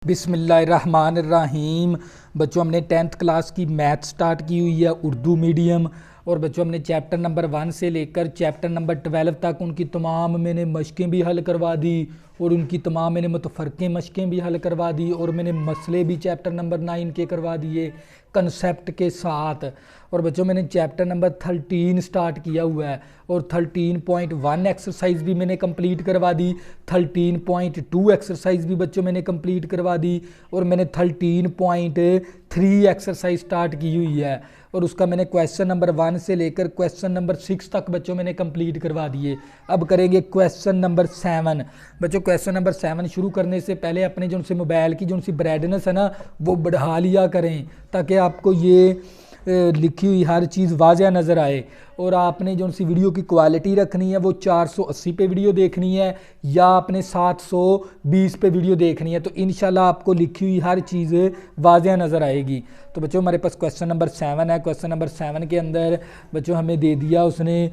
बिस्मिल्लाहिर्रहमानिर्रहीम। बच्चों हमने 10th क्लास की मैथ स्टार्ट की हुई है उर्दू मीडियम। और बच्चों हमने चैप्टर नंबर 1 से लेकर चैप्टर नंबर 12 तक उनकी तमाम मैंने मशकें भी हल करवा दी और उनकी तमाम मैंने मुतफरक़े मशकें भी हल करवा दी और मैंने मसले भी चैप्टर नंबर 9 के करवा दिए कंसेप्ट के साथ। और बच्चों मैंने चैप्टर नंबर 13 स्टार्ट किया हुआ है और 13.1 एक्सरसाइज भी मैंने कंप्लीट करवा दी, 13.2 एक्सरसाइज भी बच्चों मैंने कंप्लीट करवा दी और मैंने 13.3 एक्सरसाइज स्टार्ट की हुई है और उसका मैंने क्वेश्चन नंबर 1 से लेकर क्वेश्चन नंबर 6 तक बच्चों मैंने कंप्लीट करवा दिए। अब करेंगे क्वेश्चन नंबर 7। बच्चों क्वेश्चन नंबर 7 शुरू करने से पहले अपने जो सी मोबाइल की जो सी ब्राइटनेस है ना वो बढ़ा लिया करें ताकि आपको ये लिखी हुई हर चीज़ वाज़ह नज़र आए। और आपने जो सी वीडियो की क्वालिटी रखनी है वो 480 पे वीडियो देखनी है या आपने 720 पे वीडियो देखनी है, तो इंशाल्लाह आपको लिखी हुई हर चीज़ वाज़ह नज़र आएगी। तो बच्चों हमारे पास क्वेश्चन नंबर 7 है। क्वेश्चन नंबर 7 के अंदर बच्चों हमें दे दिया उसने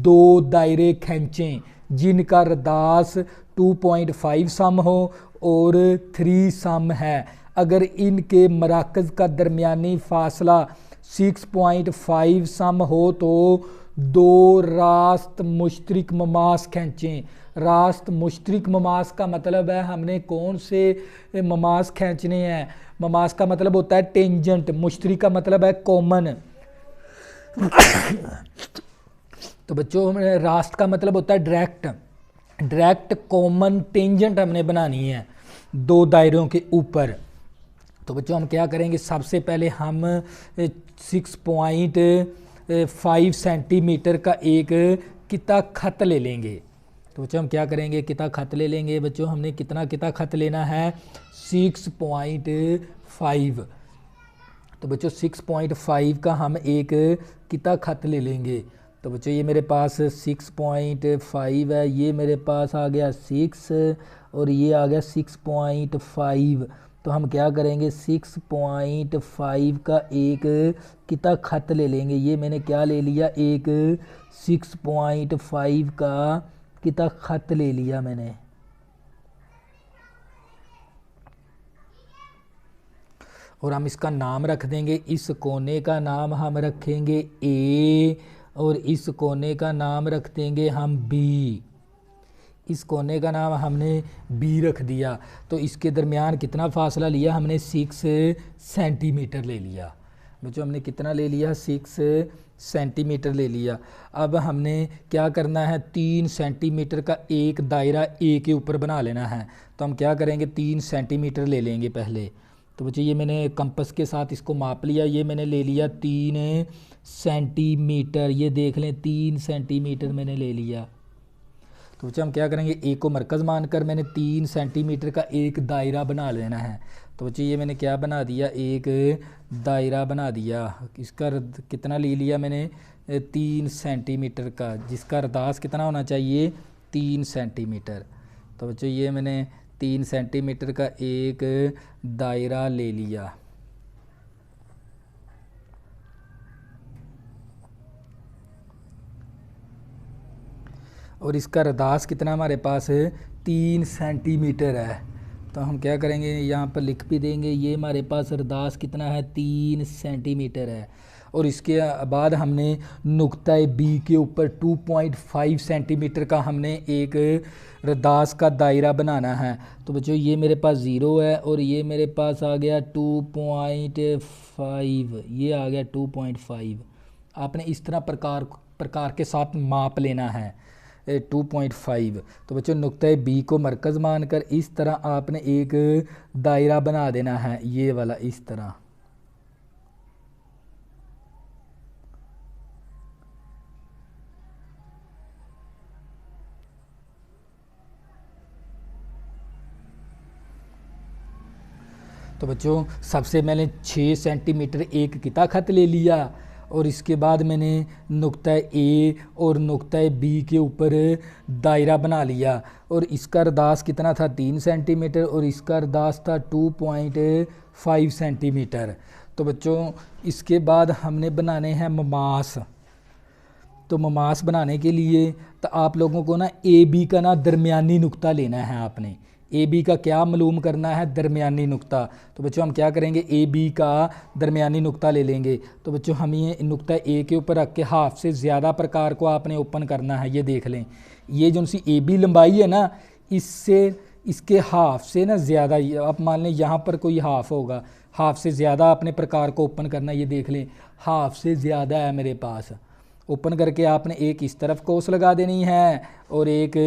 2 दायरे खींचें जिनका रदास 2.5 सम हो और 3 सम है। अगर इनके मराकज़ का दरमियानी फासला 6.5 सम हो तो 2 रास्त मुश्तरक ममास खींचें। रास्त मुश्तरक ममास का मतलब है हमने कौन से ममास खींचने हैं। ममास का मतलब होता है टेंजेंट, मुश्तरक का मतलब है कॉमन। तो बच्चों रास्त का मतलब होता है डायरेक्ट। डायरेक्ट कॉमन टेंजेंट हमने बनानी है 2 दायरों के ऊपर। तो बच्चों हम क्या करेंगे, सबसे पहले हम 6.5 सेंटीमीटर का एक किता खत ले लेंगे। तो बच्चों हम क्या करेंगे, किता खत ले लेंगे। बच्चों हमने कितना किता खत लेना है 6.5। तो बच्चों 6.5 का हम एक किता खत ले लेंगे। तो बच्चों ये मेरे पास 6.5 है, ये मेरे पास आ गया 6 और ये आ गया 6.5। तो हम क्या करेंगे 6.5 का एक किता खत ले लेंगे। ये मैंने क्या ले लिया, एक 6.5 का किता खत ले लिया मैंने। और हम इसका नाम रख देंगे, इस कोने का नाम हम रखेंगे ए और इस कोने का नाम रख देंगे हम बी। इस कोने का नाम हमने बी रख दिया। तो इसके दरमियान कितना फासला लिया हमने 6 सेंटीमीटर ले लिया। बच्चों हमने कितना ले लिया 6 सेंटीमीटर ले लिया। अब हमने क्या करना है 3 सेंटीमीटर का एक दायरा ए के ऊपर बना लेना है। तो हम क्या करेंगे 3 सेंटीमीटर ले लेंगे पहले। तो बच्चों ये मैंने कंपस के साथ इसको माप लिया, ये मैंने ले लिया 3 सेंटीमीटर। ये देख लें 3 सेंटीमीटर मैंने ले लिया। तो बच्चे हम क्या करेंगे ए को मरकज़ मानकर मैंने 3 सेंटीमीटर का एक दायरा बना लेना है। तो बच्चे ये मैंने क्या बना दिया, एक दायरा बना दिया। इसका कितना ले लिया मैंने 3 सेंटीमीटर का, जिसका रदास कितना होना चाहिए 3 सेंटीमीटर। तो बच्चे ये मैंने 3 सेंटीमीटर का एक दायरा ले लिया। और इसका रदास कितना हमारे पास है 3 सेंटीमीटर है। तो हम क्या करेंगे यहाँ पर लिख भी देंगे, ये हमारे पास रदास कितना है 3 सेंटीमीटर है। और इसके बाद हमने नुक्ता बी के ऊपर 2.5 सेंटीमीटर का हमने एक रदास का दायरा बनाना है। तो बच्चों ये मेरे पास 0 है और ये मेरे पास आ गया 2.5, ये आ गया 2.5। आपने इस तरह प्रकार के साथ माप लेना है 2.5। तो बच्चों नुक्ते बी को मरकज़ मानकर इस तरह आपने एक दायरा बना देना है, ये वाला इस तरह। तो बच्चों सबसे मैंने 6 सेंटीमीटर एक किता खत ले लिया और इसके बाद मैंने नुक्ता ए और नुक्ता बी के ऊपर दायरा बना लिया। और इसका रदास कितना था 3 सेंटीमीटर और इसका रदास था 2.5 सेंटीमीटर। तो बच्चों इसके बाद हमने बनाने हैं ममास। तो ममास बनाने के लिए तो आप लोगों को ना ए बी का ना दरमियानी नुक्ता लेना है आपने। ए बी का क्या मालूम करना है, दरमियानी नुक्ता। तो बच्चों हम क्या करेंगे, ए बी का दरमियानी नुक्ता ले लेंगे। तो बच्चों हम ये नुक्ता ए के ऊपर रख के हाफ से ज़्यादा प्रकार को आपने ओपन करना है। ये देख लें, ये जो सी ए बी लंबाई है ना, इससे इसके हाफ से ना ज़्यादा, आप मान लें यहाँ पर कोई हाफ होगा, हाफ से ज़्यादा आपने प्रकार को ओपन करना है। ये देख लें हाफ से ज़्यादा है मेरे पास। ओपन करके आपने एक इस तरफ कोस लगा देनी है और एक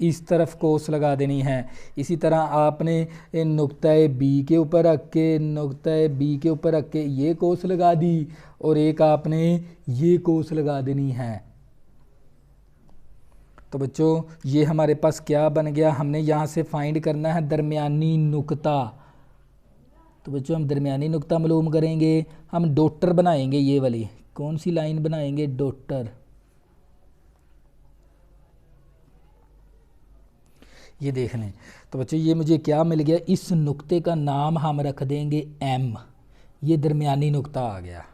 इस तरफ कोस लगा देनी है। इसी तरह आपने नुक्ता बी के ऊपर रख के, नुक्ता बी के ऊपर रख के ये कोस लगा दी और एक आपने ये कोस लगा देनी है। तो बच्चों ये हमारे पास क्या बन गया, हमने यहाँ से फाइंड करना है दरमियानी नुक्ता। तो बच्चों हम दरमियानी नुक्ता मालूम करेंगे, हम डॉटर बनाएंगे। ये वाली कौन सी लाइन बनाएंगे, डॉटर। ये देख लें। तो बच्चों ये मुझे क्या मिल गया, इस नुक्ते का नाम हम रख देंगे एम। ये दरमियानी नुक्ता आ गया,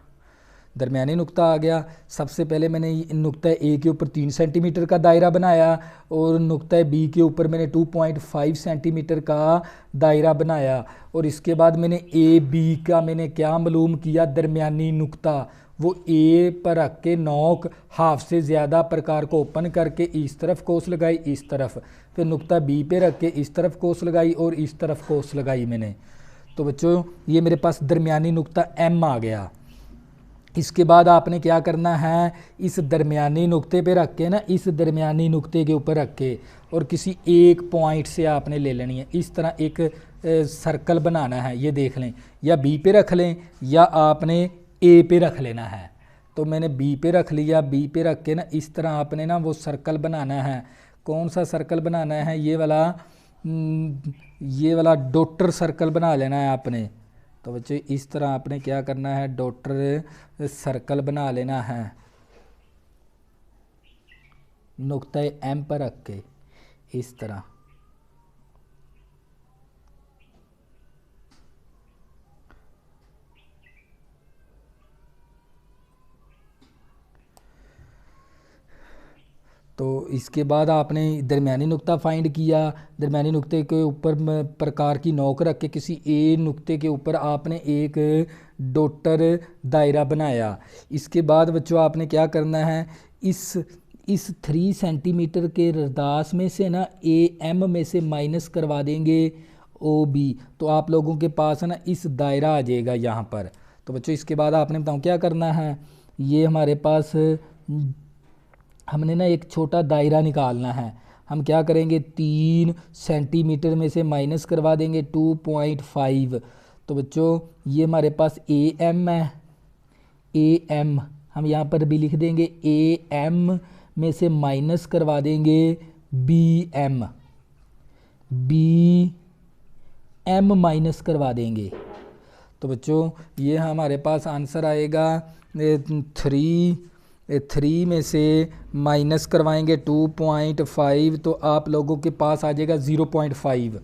दरमियानी नुक्ता आ गया। सबसे पहले मैंने नुक्ता ए के ऊपर 3 सेंटीमीटर का दायरा बनाया और नुक्ता बी के ऊपर मैंने 2.5 सेंटीमीटर का दायरा बनाया और इसके बाद मैंने ए बी का मैंने क्या मालूम किया, दरमियानी नुक्ता। वो ए पर रख के नोक हाफ से ज़्यादा प्रकार को ओपन करके इस तरफ कोस लगाई, इस तरफ, फिर नुक्ता बी पे रख के इस तरफ कोस लगाई और इस तरफ कोस लगाई मैंने। तो बच्चों ये मेरे पास दरमियानी नुक्ता एम आ गया। इसके बाद आपने क्या करना है, इस दरमियानी नुक्ते पे रख के ना, इस दरमियानी नुक्ते के ऊपर रख के और किसी एक पॉइंट से आपने ले लेनी है। इस तरह एक सर्कल बनाना है। ये देख लें, या बी पे रख लें या आपने ए पे रख लेना है। तो मैंने बी पे रख लिया, बी पे रख के ना इस तरह आपने ना वो सर्कल बनाना है। कौन सा सर्कल बनाना है, ये वाला डॉटर सर्कल बना लेना है आपने। तो बच्चों इस तरह आपने क्या करना है, डॉटर सर्कल बना लेना है नुक्ता एम पर रख के इस तरह। तो इसके बाद आपने दरमियानी नुक्ता फाइंड किया, दरमियानी नुक्ते के ऊपर प्रकार की नोक रख के किसी ए नुक्ते के ऊपर आपने एक डॉटर दायरा बनाया। इसके बाद बच्चों आपने क्या करना है, इस 3 सेंटीमीटर के रदास में से ना ए एम में से माइनस करवा देंगे ओ बी। तो आप लोगों के पास है ना इस दायरा आ जाएगा यहाँ पर। तो बच्चों इसके बाद आपने बताऊँ क्या करना है, ये हमारे पास हमने ना एक छोटा दायरा निकालना है। हम क्या करेंगे, 3 सेंटीमीटर में से माइनस करवा देंगे 2.5। तो बच्चों ये हमारे पास ए एम है, ए एम हम यहाँ पर भी लिख देंगे, ए एम में से माइनस करवा देंगे B M, B M minus करवा देंगे। तो बच्चों ये हमारे पास आंसर आएगा 3 में से माइनस करवाएंगे 2.5 तो आप लोगों के पास आ जाएगा 0.5।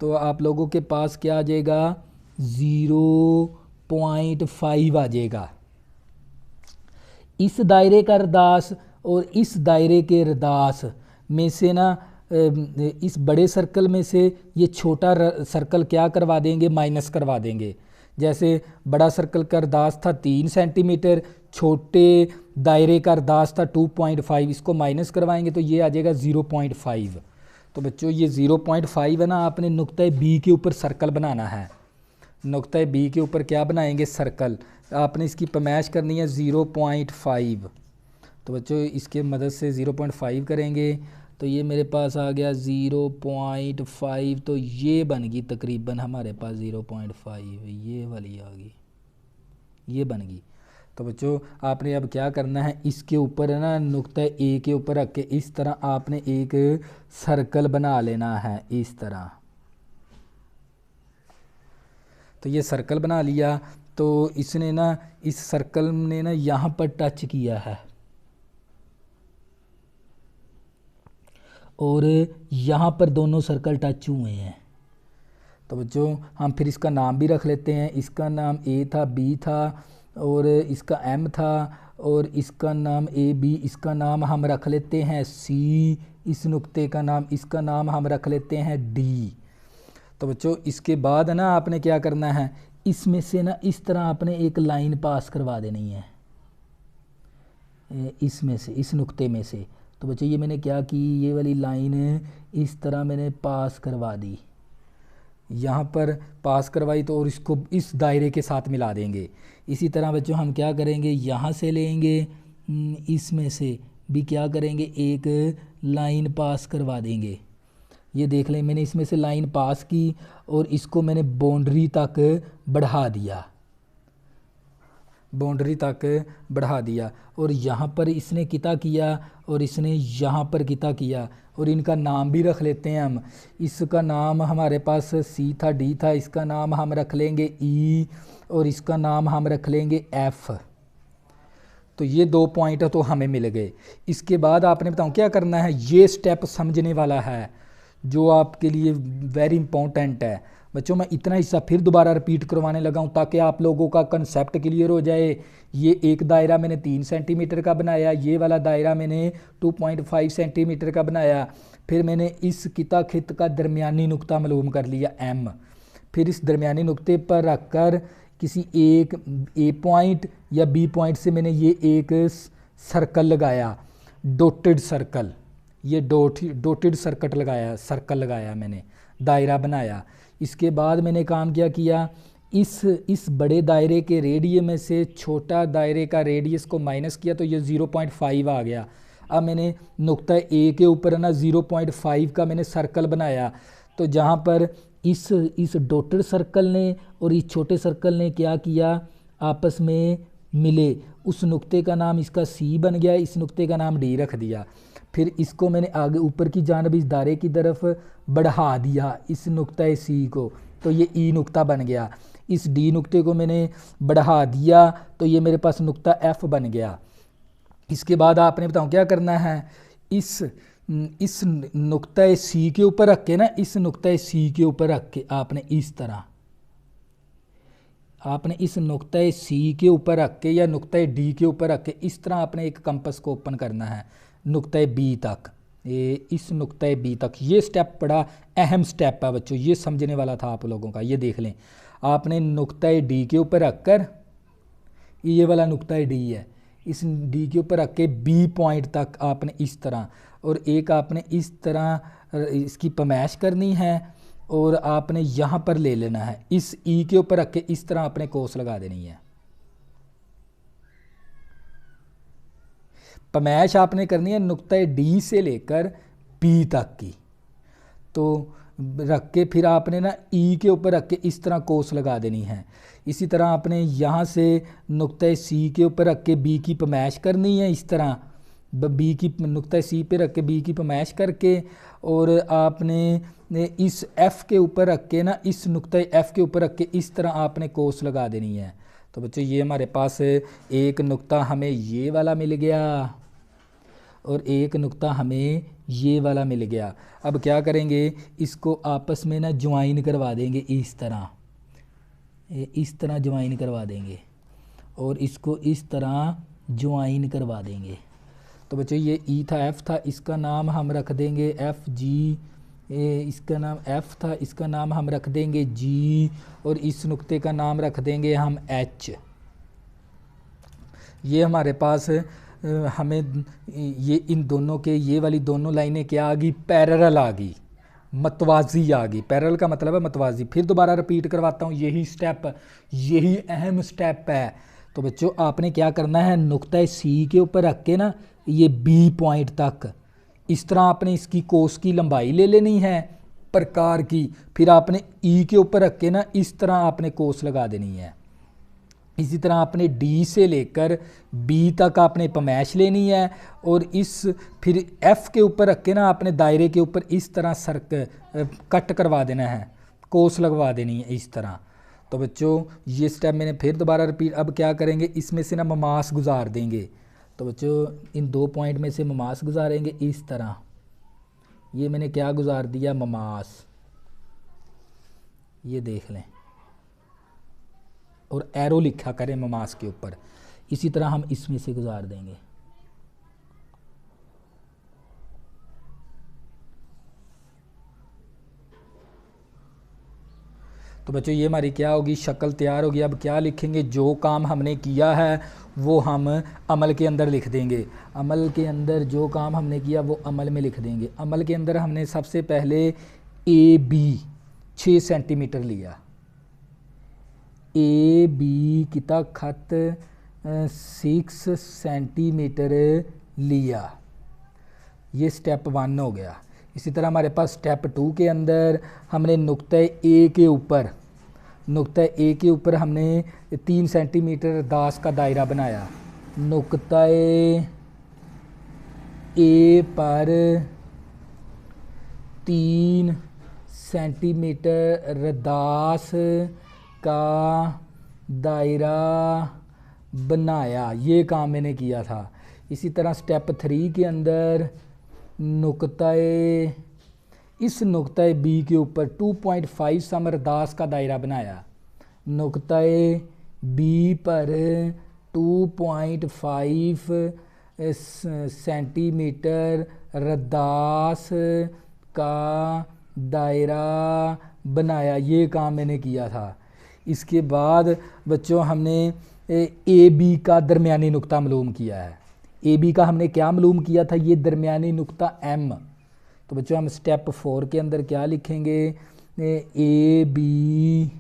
तो आप लोगों के पास क्या आ जाएगा, 0.5 आ जाएगा। इस दायरे का रदास और इस दायरे के रदास में से ना इस बड़े सर्कल में से ये छोटा सर्कल क्या करवा देंगे, माइनस करवा देंगे। जैसे बड़ा सर्कल का रदास था 3 सेंटीमीटर, छोटे दायरे का रदास था 2.5, इसको माइनस करवाएंगे तो ये आ जाएगा 0.5। तो बच्चों ये 0.5 है ना, आपने नुक्ता बी के ऊपर सर्कल बनाना है। नुक्ता बी के ऊपर क्या बनाएंगे, सर्कल। आपने इसकी पैमाइश करनी है 0.5। तो बच्चों इसके मदद से 0.5 करेंगे तो ये मेरे पास आ गया 0.5। तो ये बन गई तकरीबन हमारे पास 0.5, ये वाली आ गई, ये बन गई। तो बच्चों आपने अब क्या करना है, इसके ऊपर है ना नुक्ता ए के ऊपर रख के इस तरह आपने एक सर्कल बना लेना है इस तरह। तो ये सर्कल बना लिया तो इसने ना, इस सर्कल ने ना यहाँ पर टच किया है और यहाँ पर दोनों सर्कल टच हुए हैं। तो बच्चों हम फिर इसका नाम भी रख लेते हैं। इसका नाम ए था, बी था और इसका एम था और इसका नाम ए बी, इसका नाम हम रख लेते हैं सी इस नुक्ते का नाम, इसका नाम हम रख लेते हैं डी। तो बच्चों इसके बाद ना आपने क्या करना है, इसमें से ना इस तरह आपने एक लाइन पास करवा देनी है इसमें से, इस नुक्ते में से। तो बच्चों ये मैंने क्या की, ये वाली लाइन इस तरह मैंने पास करवा दी, यहाँ पर पास करवाई तो, और इसको इस दायरे के साथ मिला देंगे। इसी तरह बच्चों हम क्या करेंगे, यहाँ से लेंगे, इसमें से भी क्या करेंगे, एक लाइन पास करवा देंगे। ये देख लें मैंने इसमें से लाइन पास की और इसको मैंने बाउंड्री तक बढ़ा दिया, बाउंड्री तक बढ़ा दिया। और यहाँ पर इसने कितना किया और इसने यहाँ पर कितना किया, और इनका नाम भी रख लेते हैं हम। इसका नाम हमारे पास सी था, डी था, इसका नाम हम रख लेंगे ई, और इसका नाम हम रख लेंगे एफ। तो ये 2 पॉइंट तो हमें मिल गए। इसके बाद आपने बताऊँ क्या करना है, ये स्टेप समझने वाला है जो आपके लिए वेरी इंपॉर्टेंट है। बच्चों मैं इतना हिस्सा फिर दोबारा रिपीट करवाने लगा हूँ ताकि आप लोगों का कंसेप्ट क्लियर हो जाए। ये एक दायरा मैंने 3 सेंटीमीटर का बनाया, ये वाला दायरा मैंने 2.5 सेंटीमीटर का बनाया। फिर मैंने इस किता खित का दरमियानी नुक्ता मालूम कर लिया एम। फिर इस दरमियानी नुक्ते पर रखकर किसी एक ए पॉइंट या बी पॉइंट से मैंने ये एक सर्कल लगाया, डॉटेड सर्कल, ये डॉटेड सर्कल लगाया मैंने, दायरा बनाया। इसके बाद मैंने काम क्या किया, इस बड़े दायरे के रेडियस में से छोटा दायरे का रेडियस को माइनस किया तो ये 0.5 आ गया। अब मैंने नुक्ता ए के ऊपर ना 0.5 का मैंने सर्कल बनाया। तो जहाँ पर इस डॉटेड सर्कल ने और इस छोटे सर्कल ने क्या किया, आपस में मिले, उस नुक्ते का नाम इसका सी बन गया, इस नुक्ते का नाम डी रख दिया। फिर इसको मैंने आगे ऊपर की जानिब इस दायरे की तरफ बढ़ा दिया, इस नुक्ता सी को, तो ये ई नुक्ता बन गया। इस डी नुक्ते को मैंने बढ़ा दिया तो ये मेरे पास नुक्ता एफ बन गया। इसके बाद आपने बताओ क्या करना है, इस नुक्ता सी के ऊपर रख के ना, इस नुक्ता सी के ऊपर रख के आपने इस तरह, आपने इस नुक्ता सी के ऊपर रख के या नुक्ता डी के ऊपर रख के इस तरह आपने एक कंपास को ओपन करना है नुक्ता बी तक, ये इस नुक्ता बी तक। ये स्टेप बड़ा अहम स्टेप है बच्चों, ये समझने वाला था आप लोगों का। ये देख लें, आपने नुक्ता डी के ऊपर रखकर, ये वाला नुक्ता डी है, इस डी के ऊपर रख के बी पॉइंट तक आपने इस तरह, और एक आपने इस तरह इसकी पैमाइश करनी है और आपने यहाँ पर ले लेना है, इस ई के ऊपर रख के इस तरह आपने कोस लगा देनी है। पैमाइश आपने करनी है नुक्ता डी से लेकर बी तक की, तो रख के फिर आपने ना ई के ऊपर रख के इस तरह कोस लगा देनी है। इसी तरह आपने यहाँ से नुक्ता सी के ऊपर रख के बी की पैमाइश करनी है, इस तरह बी की नुक्ता सी पे रख के बी की पैमाइश करके, और आपने इस एफ़ के ऊपर रख के ना, इस नुक्ता एफ़ के ऊपर रख के इस तरह आपने कोस लगा देनी है। तो बच्चों ये हमारे पास एक नुक्ता हमें ये वाला मिल गया और एक नुक्ता हमें ये वाला मिल गया। अब क्या करेंगे, इसको आपस में ना ज्वाइन करवा देंगे, इस तरह ज्वाइन करवा देंगे और इसको इस तरह ज्वाइन करवा देंगे। तो बच्चों ये ई था, एफ़ था, इसका नाम हम रख देंगे एफ जी, इसका नाम एफ़ था, इसका नाम हम रख देंगे जी, और इस नुक्ते का नाम रख देंगे हम एच। ये हमारे पास हमें ये इन दोनों के, ये वाली दोनों लाइनें क्या आ गई, पैरेलल आ गई, मतवाजी आ गई। पैरेलल का मतलब है मतवाजी। फिर दोबारा रिपीट करवाता हूँ, यही स्टेप, यही अहम स्टेप है। तो बच्चों आपने क्या करना है, नुक्ता सी के ऊपर रख के ना ये बी पॉइंट तक इस तरह आपने इसकी कोस की लंबाई ले लेनी है प्रकार की। फिर आपने ई के ऊपर रख के ना इस तरह आपने कोस लगा देनी है। इसी तरह आपने डी से लेकर बी तक आपने पैमाइश लेनी है, और इस फिर एफ़ के ऊपर रख के ना आपने दायरे के ऊपर इस तरह कट करवा देना है, कोस लगवा देनी है इस तरह। तो बच्चों ये स्टेप मैंने फिर दोबारा रिपीट। अब क्या करेंगे, इसमें से ना ममास गुजार देंगे। तो बच्चों इन 2 पॉइंट में से ममास गुजारेंगे इस तरह। ये मैंने क्या गुजार दिया, ममास, ये देख लें, और एरो लिखा करें ममास के ऊपर। इसी तरह हम इसमें से गुजार देंगे। तो बच्चों ये हमारी क्या होगी, शक्ल तैयार होगी। अब क्या लिखेंगे, जो काम हमने किया है वो हम अमल के अंदर लिख देंगे। अमल के अंदर जो काम हमने किया वो अमल में लिख देंगे। अमल के अंदर हमने सबसे पहले ए बी 6 सेंटीमीटर लिया, ए बी किता खत 6 सेंटीमीटर लिया, ये स्टेप 1 हो गया। इसी तरह हमारे पास स्टेप 2 के अंदर हमने नुक्ते ए के ऊपर हमने 3 सेंटीमीटर दास का दायरा बनाया। नुक्ता ए पर 3 सेंटीमीटर दास का दायरा बनाया, ये काम मैंने किया था। इसी तरह स्टेप 3 के अंदर इस नुक्ता बी के ऊपर 2.5 सम दास का दायरा बनाया। नुक्ता बी पर 2.5 सेंटीमीटर रदास का दायरा बनाया, ये काम मैंने किया था। इसके बाद बच्चों हमने ए बी का दरमियानी नुक्ता मालूम किया है। ए बी का हमने क्या मालूम किया था, ये दरमियानी नुक्ता एम। तो बच्चों हम स्टेप 4 के अंदर क्या लिखेंगे, ए बी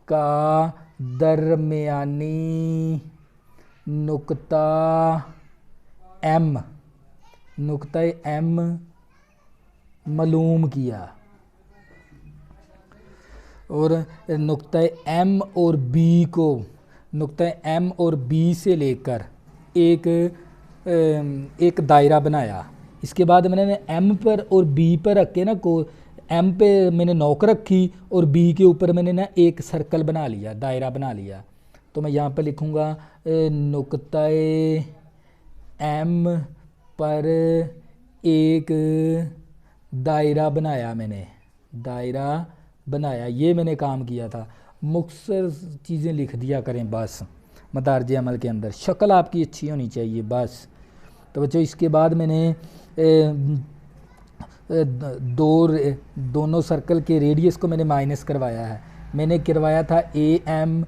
का दरमियानी नुक्ता एम मालूम किया, और नुक्ता एम और बी से लेकर एक दायरा बनाया। इसके बाद मैंने एम पर और बी पर रख के ना एम पे मैंने नोक रखी और बी के ऊपर मैंने ना एक सर्कल बना लिया, दायरा बना लिया। तो मैं यहाँ पर लिखूँगा नुक्ता एम पर एक दायरा बनाया, ये मैंने काम किया था। मुख्तसर चीज़ें लिख दिया करें बस मदारजे अमल के अंदर, शक्ल आपकी अच्छी होनी चाहिए बस। तो बच्चों इसके बाद मैंने दोनों सर्कल के रेडियस को मैंने माइनस करवाया है। मैंने करवाया था ए एम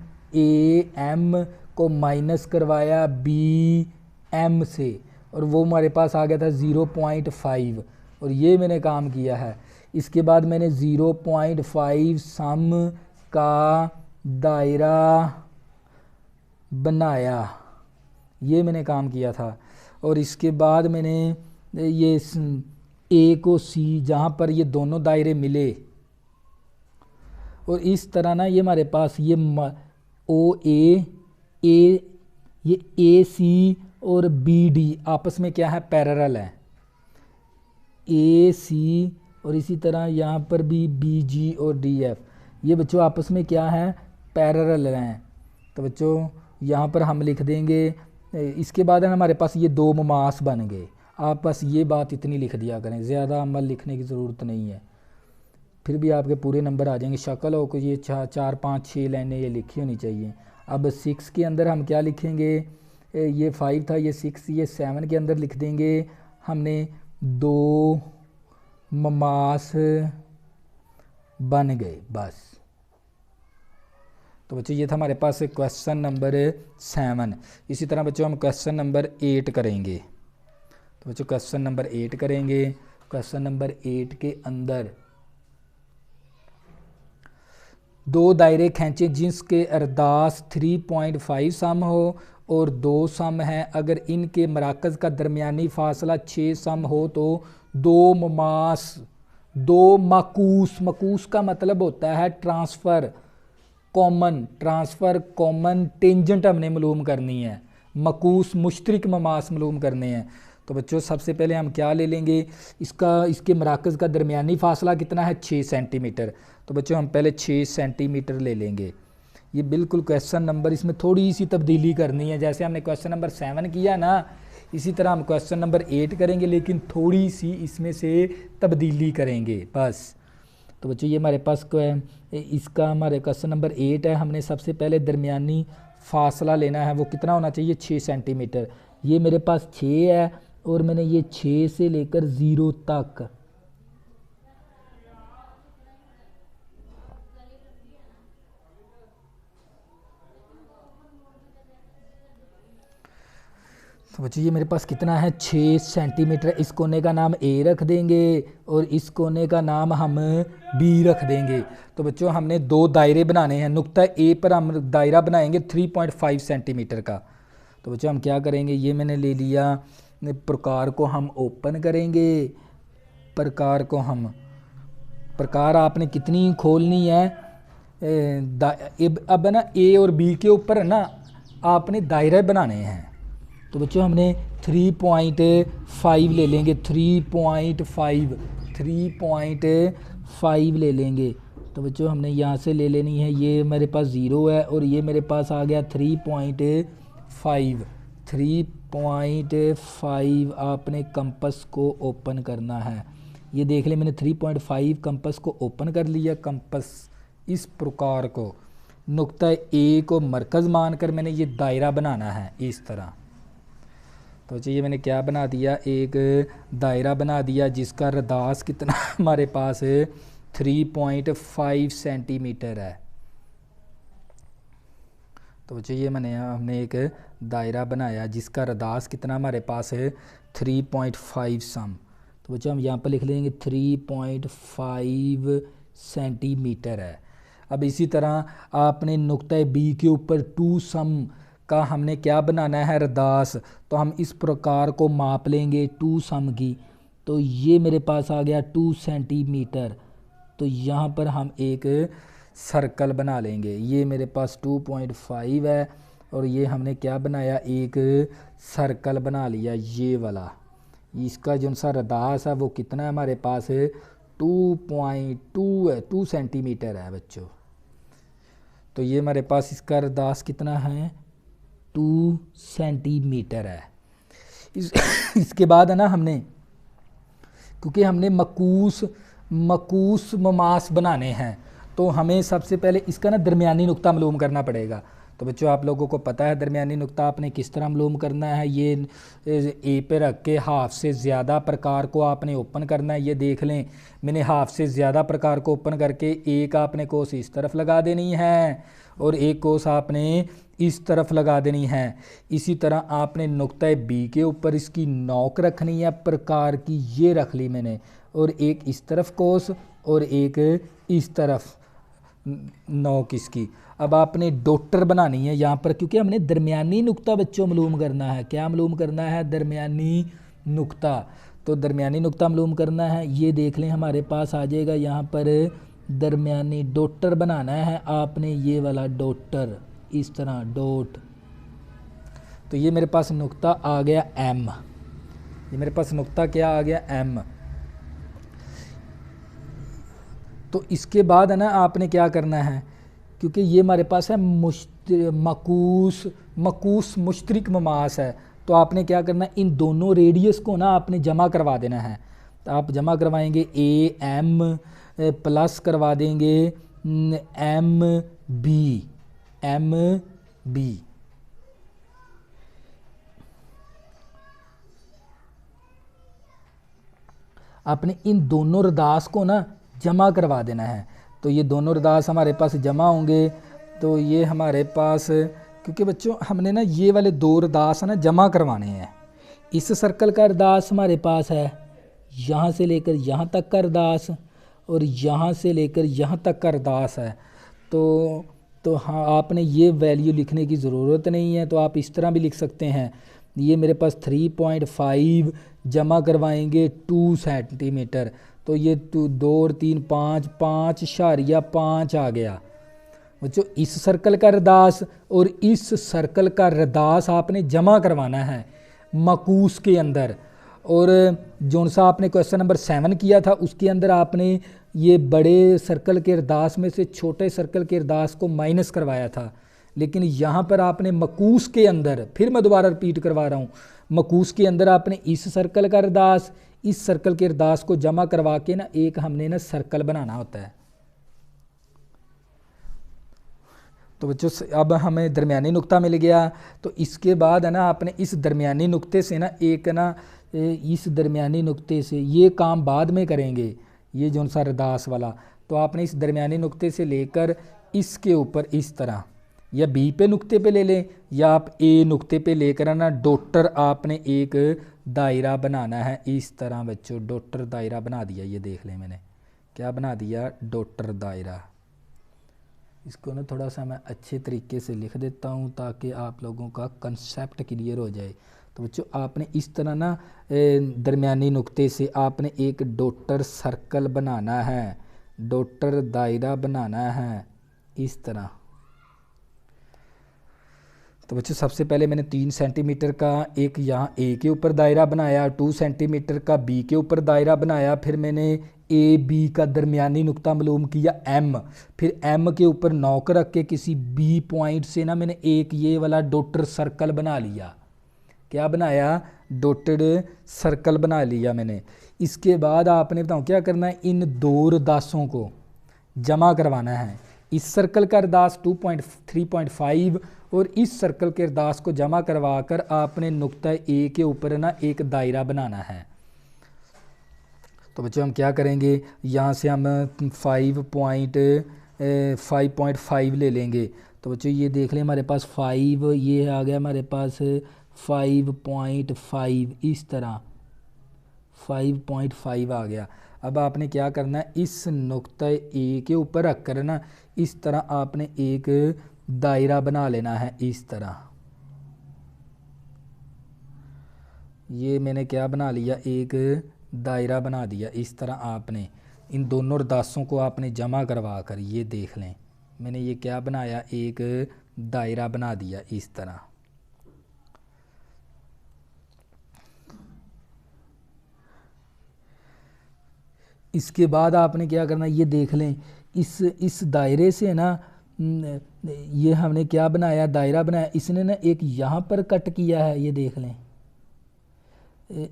को माइनस करवाया बी एम से, और वो हमारे पास आ गया था 0.5, और ये मैंने काम किया है। इसके बाद मैंने 0.5 सम का दायरा बनाया, ये मैंने काम किया था। और इसके बाद मैंने ये ए को सी, जहाँ पर ये दोनों दायरे मिले, और इस तरह ना ये हमारे पास ये ओ ए सी और बी डी आपस में क्या है, पैरेलल है। ए सी और इसी तरह यहाँ पर भी बी जी और डी एफ, ये बच्चों आपस में क्या है, पैरेलल हैं। तो बच्चों यहाँ पर हम लिख देंगे। इसके बाद हमारे पास ये 2 ममास बन गए। आप बस ये बात इतनी लिख दिया करें, ज़्यादा अमल लिखने की ज़रूरत नहीं है, फिर भी आपके पूरे नंबर आ जाएंगे। शक्ल हो को ये 4 5 6 लाइनें ये लिखी होनी चाहिए। अब 6 के अंदर हम क्या लिखेंगे, ये 5 था, ये 6, ये 7 के अंदर लिख देंगे हमने 2 ममास बन गए बस। तो बच्चों ये था हमारे पास क्वेश्चन नंबर 7। इसी तरह बच्चों हम क्वेश्चन नंबर 8 करेंगे। तो बच्चों क्वेश्चन नंबर 8 करेंगे। क्वेश्चन नंबर 8 के अंदर 2 दायरे खींचे जिसके अरदास 3.5 सम हो और 2 सम है। अगर इनके मराकज़ का दरमियानी फासला 6 सम हो तो 2 मकूस का मतलब होता है ट्रांसफ़र कॉमन टेंजेंट हमने मालूम करनी है, मकूस मुश्तरक ममास मालूम करने हैं। तो बच्चों सबसे पहले हम क्या ले लेंगे, इसके मराकज़ का दरमियानी फासला कितना है, 6 सेंटीमीटर। तो बच्चों हम पहले 6 सेंटीमीटर ले लेंगे। ये बिल्कुल क्वेश्चन नंबर, इसमें थोड़ी सी तब्दीली करनी है, जैसे हमने क्वेश्चन नंबर 7 किया ना, इसी तरह हम क्वेश्चन नंबर 8 करेंगे, लेकिन थोड़ी सी इसमें से तब्दीली करेंगे बस। तो बच्चों ये हमारे पास इसका हमारे क्वेश्चन नंबर 8 है। हमने सबसे पहले दरमियानी फासला लेना है, वो कितना होना चाहिए, 6 सेंटीमीटर। ये मेरे पास 6 है और मैंने ये 6 से लेकर 0 तक तो बच्चों ये मेरे पास कितना है 6 सेंटीमीटर। इस कोने का नाम ए रख देंगे और इस कोने का नाम हम बी रख देंगे। तो बच्चों हमने दो दायरे बनाने हैं। नुक्ता ए पर हम दायरा बनाएंगे 3.5 सेंटीमीटर का। तो बच्चों हम क्या करेंगे, ये मैंने ले लिया, प्रकार को हम ओपन करेंगे। प्रकार आपने कितनी खोलनी है, अब ना ए और बी के ऊपर ना आपने दायरे बनाने हैं। तो बच्चों हमने 3.5 ले लेंगे, 3.5 ले लेंगे। तो बच्चों हमने यहाँ से ले लेनी है, ये मेरे पास 0 है और ये मेरे पास आ गया 3.5 आपने कंपस को ओपन करना है। ये देख ले मैंने 3.5 कंपस को ओपन कर लिया। कंपस इस प्रकार को नुक्ता ए को मरकज़ मानकर मैंने ये दायरा बनाना है इस तरह। तो ये मैंने क्या बना दिया, एक दायरा बना दिया जिसका रदास कितना हमारे पास 3.5 सेंटीमीटर है। तो बच्चों ये हमने एक दायरा बनाया जिसका रदास कितना हमारे पास है 3.5 सम। तो बच्चों हम यहाँ पर लिख लेंगे 3.5 सेंटीमीटर है। अब इसी तरह आपने नुक्ता बी के ऊपर 2 सम का हमने क्या बनाना है, रदास। तो हम इस प्रकार को माप लेंगे 2 सम की। तो ये मेरे पास आ गया 2 सेंटीमीटर। तो यहाँ पर हम एक सर्कल बना लेंगे। ये मेरे पास 2.5 है और ये हमने क्या बनाया, एक सर्कल बना लिया ये वाला। इसका जो सा रदास है वो कितना है हमारे पास 2.2 है, 2 सेंटीमीटर है बच्चों। तो ये हमारे पास इसका रदास कितना है 2 सेंटीमीटर है। इसके बाद है ना हमने, क्योंकि हमने मकूस ममास बनाने हैं, तो हमें सबसे पहले इसका ना दरमियानी नुक्ता मालूम करना पड़ेगा। तो बच्चों आप लोगों को पता है दरमियानी नुक्ता आपने किस तरह मालूम करना है। ये ए पे रख के हाफ से ज़्यादा प्रकार को आपने ओपन करना है। ये देख लें मैंने हाफ से ज़्यादा प्रकार को ओपन करके एक आपने कोस इस तरफ लगा देनी है और एक कोस आपने इस तरफ लगा देनी है। इसी तरह आपने नुक्ता बी के ऊपर इसकी नोक रखनी है प्रकार की, ये रख ली मैंने, और एक इस तरफ कोस और एक इस तरफ नोक इसकी। अब आपने डॉटर बनानी है यहाँ पर, क्योंकि हमने दरमियानी नुक्ता बच्चों मालूम करना है। क्या मालूम करना है, दरमियानी नुक्ता। तो दरमियानी नुक्ता मालूम करना है, ये देख लें हमारे पास आ जाएगा यहाँ पर दरमियानी डॉटर बनाना है आपने, ये वाला डॉटर इस तरह डॉट। तो ये मेरे पास नुक्ता आ गया एम। ये मेरे पास नुक्ता क्या आ गया एम। तो इसके बाद है ना आपने क्या करना है, क्योंकि ये हमारे पास है मकूस मुश्तरिक ममास है, तो आपने क्या करना है, इन दोनों रेडियस को ना आपने जमा करवा देना है। तो आप जमा करवाएंगे ए एम प्लस करवा देंगे एम बी। आपने इन दोनों रदास को ना जमा करवा देना है। तो ये दोनों रदास हमारे पास जमा होंगे। तो ये हमारे पास, क्योंकि बच्चों हमने ना ये वाले दो रदास ना जमा करवाने हैं। इस सर्कल का रदास हमारे पास है यहाँ से लेकर यहाँ तक का रदास और यहाँ से लेकर यहाँ तक का रदास है। तो हाँ आपने ये वैल्यू लिखने की ज़रूरत नहीं है, तो आप इस तरह भी लिख सकते हैं। ये मेरे पास 3.5 जमा करवाएंगे 2 सेंटीमीटर। तो ये 2 और 3 5 आ गया बच्चों। इस सर्कल का रदास और इस सर्कल का रदास आपने जमा करवाना है मकूस के अंदर। और जो सा आपने क्वेश्चन नंबर 7 किया था उसके अंदर आपने ये बड़े सर्कल के रदास में से छोटे सर्कल के रदास को माइनस करवाया था, लेकिन यहाँ पर आपने मकूस के अंदर, फिर मैं दोबारा रिपीट करवा रहा हूँ, मकूस के अंदर आपने इस सर्कल का रदास इस सर्कल के रदास को जमा करवा के ना एक हमने ना सर्कल बनाना होता है। तो बच्चों अब हमें दरमियानी नुक्ता मिल गया। तो इसके बाद है ना आपने इस दरमियानी नुक्ते से ना एक ना इस दरमियानी नुक्ते से, ये काम बाद में करेंगे ये जो सा रदास वाला, तो आपने इस दरमियानी नुक्ते से लेकर इसके ऊपर इस तरह या बी पे नुक्ते पे ले लें, या आप ए नुक्ते पे लेकर ना डॉटर आपने एक दायरा बनाना है इस तरह बच्चों। डॉटर दायरा बना दिया, ये देख लें मैंने क्या बना दिया, डॉटर दायरा। इसको ना थोड़ा सा मैं अच्छे तरीके से लिख देता हूँ ताकि आप लोगों का कंसेप्ट क्लियर हो जाए। तो बच्चों आपने इस तरह ना दरमियानी नुक्ते से आपने एक डॉटर सर्कल बनाना है, डॉटर दायरा बनाना है इस तरह। तो बच्चों सबसे पहले मैंने 3 सेंटीमीटर का एक यहाँ ए के ऊपर दायरा बनाया, 2 सेंटीमीटर का बी के ऊपर दायरा बनाया, फिर मैंने ए बी का दरमियानी नुक्ता मालूम किया एम, फिर एम के ऊपर नॉक रख के किसी बी पॉइंट से ना मैंने एक ये वाला डॉटर सर्कल बना लिया। क्या बनाया, डॉटेड सर्कल बना लिया मैंने। इसके बाद आपने बताओ क्या करना है, इन दो रदासों को जमा करवाना है। इस सर्कल का अरदास 3.5 और इस सर्कल के अरदास को जमा करवा कर आपने नुक्ता ए के ऊपर ना एक दायरा बनाना है। तो बच्चों हम क्या करेंगे, यहाँ से हम 5.5 ले लेंगे। तो बच्चों ये देख लें हमारे पास 5, ये आ गया हमारे पास 5.5 इस तरह 5.5 आ गया। अब आपने क्या करना है, इस नुक्ता ए के ऊपर रख कर ना इस तरह आपने एक दायरा बना लेना है इस तरह। ये मैंने क्या बना लिया, एक दायरा बना दिया इस तरह। आपने इन दोनों अरदासों को आपने जमा करवा कर ये देख लें मैंने ये क्या बनाया, एक दायरा बना दिया इस तरह। इसके बाद आपने क्या करना, ये देख लें इस दायरे से ना ये हमने क्या बनाया, दायरा बनाया। इसने ना एक यहाँ पर कट किया है, ये देख लें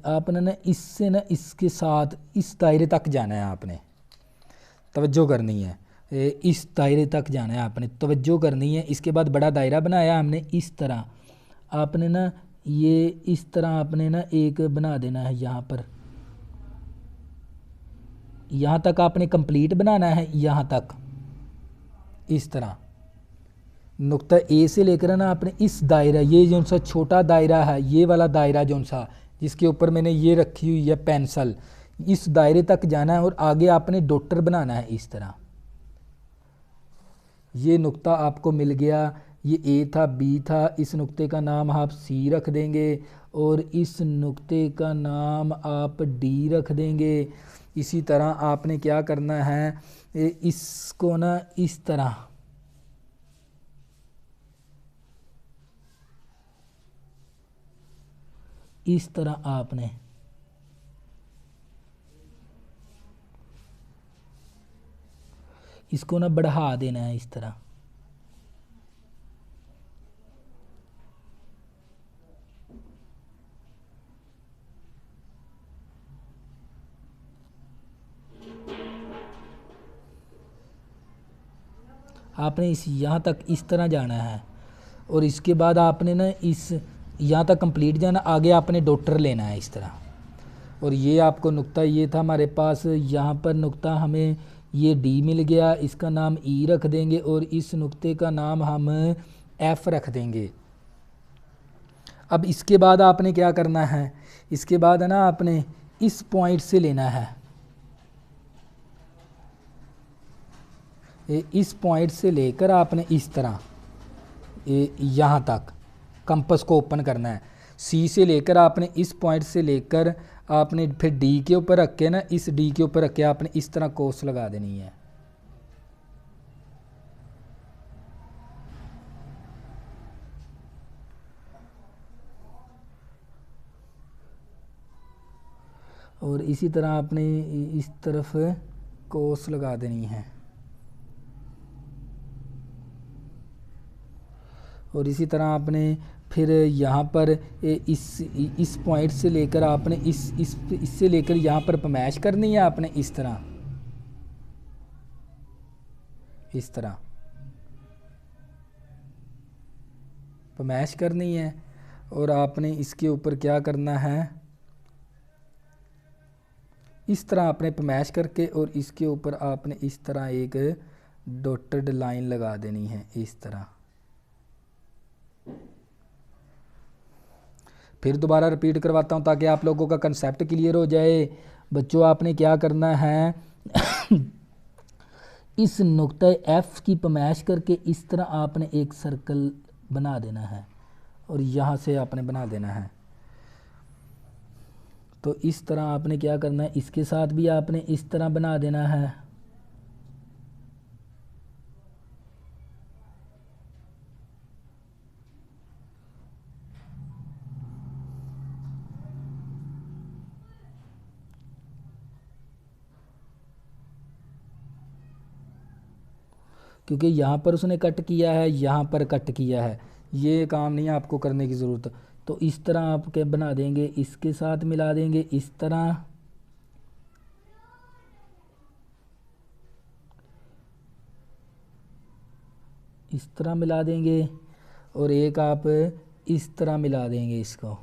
आपने ना इससे ना इसके साथ इस दायरे तक जाना है। आपने तवज्जो करनी है, इस दायरे तक जाना है आपने, तवज्जो करनी है। इसके बाद बड़ा दायरा बनाया हमने इस तरह। आपने ना ये इस तरह आपने ना एक बना देना है यहाँ पर, यहाँ तक आपने कंप्लीट बनाना है, यहाँ तक इस तरह। नुक्ता ए से लेकर ना आपने इस दायरा, ये जो सा छोटा दायरा है, ये वाला दायरा जो सा जिसके ऊपर मैंने ये रखी हुई है पेंसिल, इस दायरे तक जाना है और आगे आपने डॉटर बनाना है इस तरह। ये नुक्ता आपको मिल गया, ये ए था बी था, इस नुक्ते का नाम आप सी रख देंगे और इस नुक्ते का नाम आप डी रख देंगे। इसी तरह आपने क्या करना है, इसको ना इस तरह आपने इसको ना बढ़ा देना है इस तरह। आपने इस यहाँ तक इस तरह जाना है और इसके बाद आपने ना इस यहाँ तक कंप्लीट जाना, आगे आपने डॉटर लेना है इस तरह। और ये आपको नुक्ता ये था हमारे पास, यहाँ पर नुक्ता हमें ये डी मिल गया, इसका नाम ई रख देंगे और इस नुक्ते का नाम हम एफ रख देंगे। अब इसके बाद आपने क्या करना है, इसके बाद है ना आपने इस पॉइंट से लेना है, इस पॉइंट से लेकर आपने इस तरह यहाँ तक कंपास को ओपन करना है। सी से लेकर आपने इस पॉइंट से लेकर आपने फिर डी के ऊपर रख के ना, इस डी के ऊपर रख के आपने इस तरह कोस लगा देनी है। और इसी तरह आपने इस तरफ कोस लगा देनी है। और इसी तरह आपने फिर यहाँ पर इस पॉइंट से लेकर आपने इससे लेकर यहाँ पर पमैश करनी है आपने इस तरह पमैश करनी है। और आपने इसके ऊपर क्या करना है, इस तरह आपने पमैश करके और इसके ऊपर आपने इस तरह एक डॉटेड लाइन लगा देनी है इस तरह। फिर दोबारा रिपीट करवाता हूँ ताकि आप लोगों का कंसेप्ट क्लियर हो जाए। बच्चों आपने क्या करना है इस नुक्ता एफ की पैमाइश करके इस तरह आपने एक सर्कल बना देना है और यहाँ से आपने बना देना है। तो इस तरह आपने क्या करना है, इसके साथ भी आपने इस तरह बना देना है। क्योंकि यहाँ पर उसने कट किया है, यहाँ पर कट किया है, ये काम नहीं है आपको करने की ज़रूरत। तो इस तरह आप क्या बना देंगे, इसके साथ मिला देंगे इस तरह, इस तरह मिला देंगे और एक आप इस तरह मिला देंगे इसको।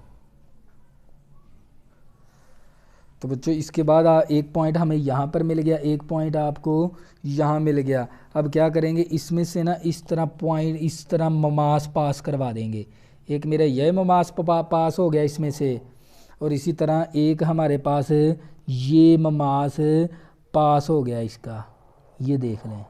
तो बच्चों इसके बाद एक पॉइंट हमें यहाँ पर मिल गया, एक पॉइंट आपको यहाँ मिल गया। अब क्या करेंगे, इसमें से ना इस तरह पॉइंट इस तरह ममास पास करवा देंगे। एक मेरा यह ममास पास हो गया इसमें से, और इसी तरह एक हमारे पास ये ममास पास हो गया इसका, ये देख लें।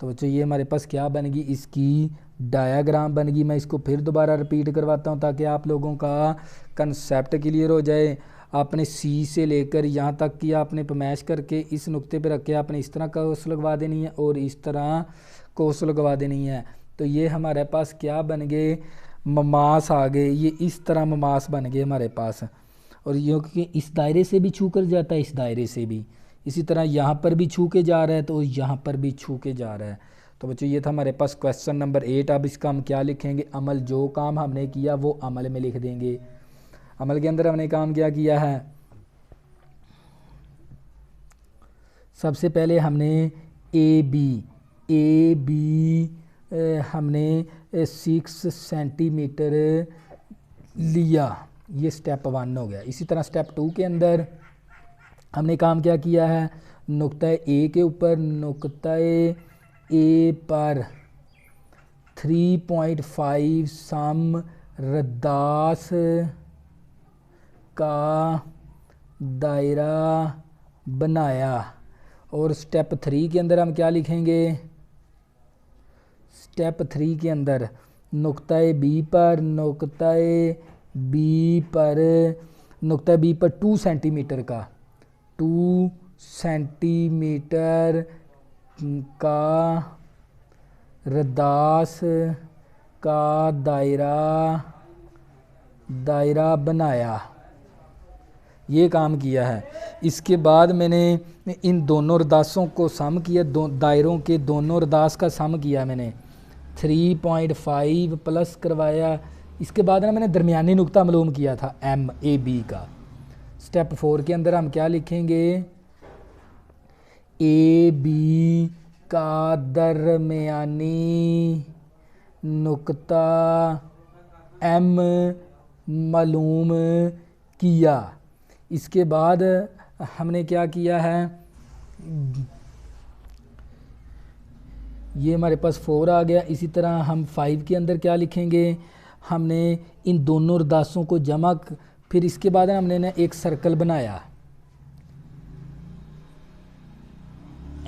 तो बच्चों ये हमारे पास क्या बन गई, इसकी डायाग्राम बन गई। मैं इसको फिर दोबारा रिपीट करवाता हूँ ताकि आप लोगों का कंसेप्ट क्लियर हो जाए। आपने सी से लेकर यहाँ तक की आपने पैमाइश करके इस नुक्ते पे रख के आपने इस तरह कोस लगवा देनी है और इस तरह कोस लगवा देनी है। तो ये हमारे पास क्या बन गए, ममास आ गए। ये इस तरह ममास बन गए हमारे पास, और ये क्योंकि इस दायरे से भी छू कर जाता है, इस दायरे से भी, इसी तरह यहाँ पर भी छू के जा रहा है तो यहाँ पर भी छू के जा रहा है। तो बच्चों ये था हमारे पास क्वेश्चन नंबर 8। अब इसका हम क्या लिखेंगे, अमल, जो काम हमने किया वो अमल में लिख देंगे। अमल के अंदर हमने काम क्या किया है, सबसे पहले हमने ए बी हमने 6 सेंटीमीटर लिया, ये स्टेप 1 हो गया। इसी तरह स्टेप 2 के अंदर हमने काम क्या किया है, नुक्ता ए के ऊपर, नुक्ता ए पर 3.5 सम रद्दास का दायरा बनाया। और स्टेप 3 के अंदर हम क्या लिखेंगे, स्टेप 3 के अंदर नुक्ता बी पर, नुक्ता बी पर 2 सेंटीमीटर का 2 सेंटीमीटर का रद्दास का दायरा बनाया, ये काम किया है। इसके बाद मैंने इन दोनों रदासों को सम किया, दायरों के दोनों रदास का सम किया मैंने, 3.5 प्लस करवाया। इसके बाद ना मैंने दरमियानी नुक्ता मालूम किया था MAB का। स्टेप 4 के अंदर हम क्या लिखेंगे, AB का दरमियानी नुक्ता M मालूम किया। इसके बाद हमने क्या किया है, ये हमारे पास 4 आ गया। इसी तरह हम 5 के अंदर क्या लिखेंगे, हमने इन दोनों रदासों को जमा, फिर इसके बाद हमने ना एक सर्कल बनाया,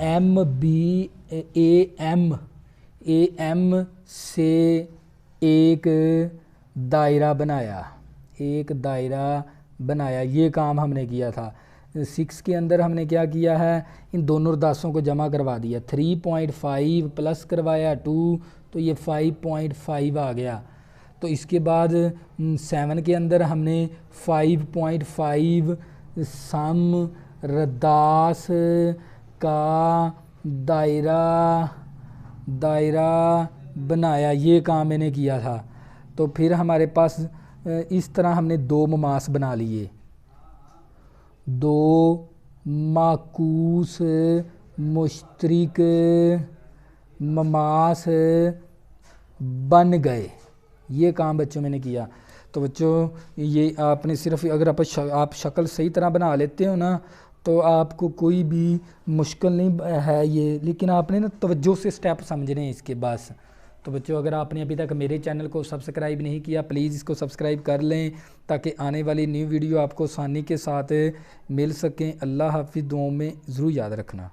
AM से एक दायरा बनाया, ये काम हमने किया था। 6 के अंदर हमने क्या किया है, इन दोनों रदासों को जमा करवा दिया, 3.5 प्लस करवाया 2, तो ये 5.5 आ गया। तो इसके बाद 7 के अंदर हमने 5.5 सम रदास का दायरा बनाया, ये काम मैंने किया था। तो फिर हमारे पास इस तरह हमने 2 ममास बना लिए, 2 माकूस मुश्तरिक ममास बन गए, ये काम बच्चों मैंने किया। तो बच्चों ये आपने सिर्फ अगर आप शक्ल सही तरह बना लेते हो ना तो आपको कोई भी मुश्किल नहीं है ये, लेकिन आपने ना तवज्जो से स्टेप समझने हैं इसके बस। तो बच्चों अगर आपने अभी तक मेरे चैनल को सब्सक्राइब नहीं किया प्लीज़ इसको सब्सक्राइब कर लें ताकि आने वाली न्यू वीडियो आपको आसानी के साथ मिल सकें। अल्लाह हाफिज़, दुआओं में ज़रूर याद रखना।